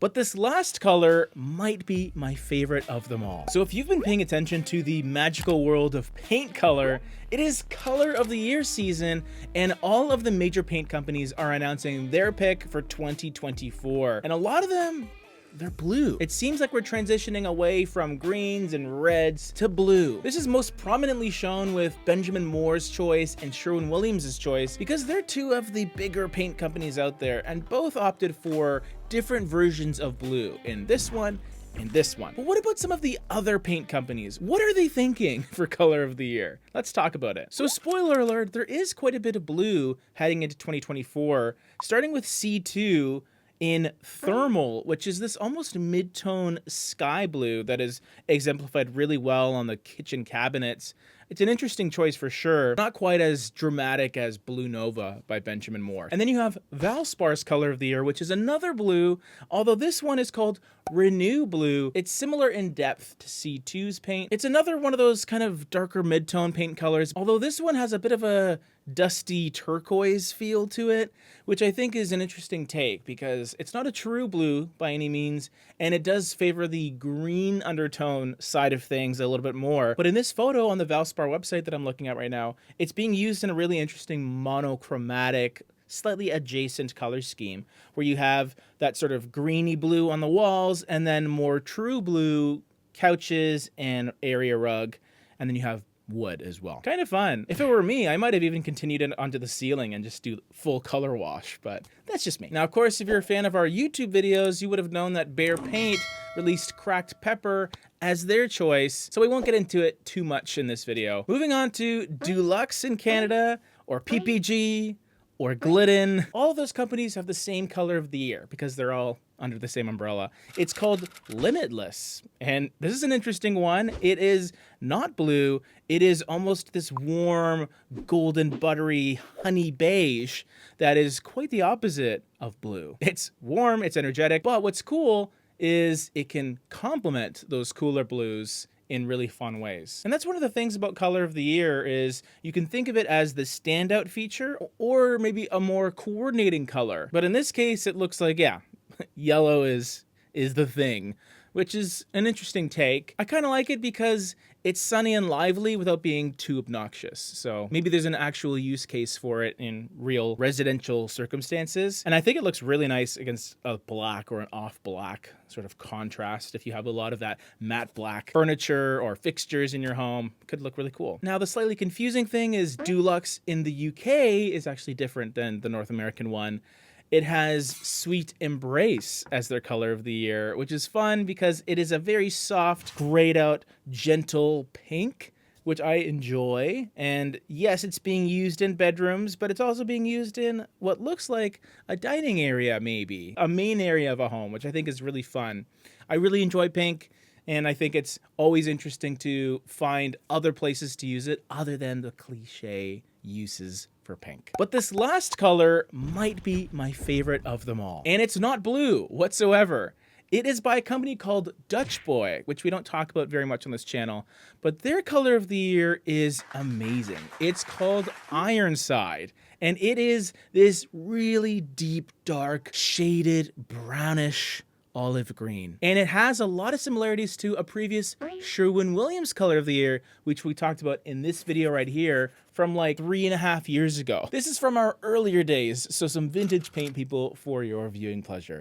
But this last color might be my favorite of them all. So if you've been paying attention to the magical world of paint color, it is color of the year season, and all of the major paint companies are announcing their pick for 2024. And a lot of them, they're blue. It seems like we're transitioning away from greens and reds to blue. This is most prominently shown with Benjamin Moore's choice and Sherwin-Williams' choice because they're two of the bigger paint companies out there, and both opted for different versions of blue in this one and this one. But what about some of the other paint companies? What are they thinking for color of the year? Let's talk about it. So spoiler alert, there is quite a bit of blue heading into 2024, starting with C2 in thermal, which is this almost mid-tone sky blue that is exemplified really well on the kitchen cabinets. It's an interesting choice for sure. Not quite as dramatic as Blue Nova by Benjamin Moore. And then you have Valspar's color of the year, which is another blue, although this one is called Renew Blue. It's similar in depth to C2's paint. It's another one of those kind of darker mid-tone paint colors, although this one has a bit of a dusty turquoise feel to it, which I think is an interesting take because it's not a true blue by any means, and it does favor the green undertone side of things a little bit more. But in this photo on the Valspar website that I'm looking at right now, it's being used in a really interesting monochromatic, slightly adjacent color scheme where you have that sort of greeny blue on the walls and then more true blue couches and area rug, and then you have wood as well. Kind of fun. If it were me, I might have even continued it onto the ceiling and just do full color wash, but that's just me. Now, of course, if you're a fan of our YouTube videos, you would have known that Behr Paint released Cracked Pepper as their choice, so we won't get into it too much in this video. Moving on to Dulux in Canada, or PPG, or Glidden. All of those companies have the same color of the year because they're all under the same umbrella. It's called Limitless, and this is an interesting one. It is not blue. It is almost this warm, golden, buttery, honey beige that is quite the opposite of blue. It's warm, it's energetic, but what's cool is it can complement those cooler blues in really fun ways. And that's one of the things about color of the year is you can think of it as the standout feature or maybe a more coordinating color. But in this case, it looks like, yeah, yellow is the thing, which is an interesting take. I kind of like it because it's sunny and lively without being too obnoxious. So maybe there's an actual use case for it in real residential circumstances. And I think it looks really nice against a black or an off black sort of contrast. If you have a lot of that matte black furniture or fixtures in your home, it could look really cool. Now, the slightly confusing thing is Dulux in the UK is actually different than the North American one. It has Sweet Embrace as their color of the year, which is fun because it is a very soft, grayed out, gentle pink, which I enjoy. And yes, it's being used in bedrooms, but it's also being used in what looks like a dining area, maybe a main area of a home, which I think is really fun. I really enjoy pink, and I think it's always interesting to find other places to use it other than the cliche uses for pink. But this last color might be my favorite of them all. And it's not blue whatsoever. It is by a company called Dutch Boy, which we don't talk about very much on this channel, but their color of the year is amazing. It's called Ironside, and it is this really deep, dark, shaded, brownish olive green. And it has a lot of similarities to a previous Sherwin-Williams color of the year, which we talked about in this video right here from like 3.5 years ago. This is from our earlier days, so some vintage paint people for your viewing pleasure.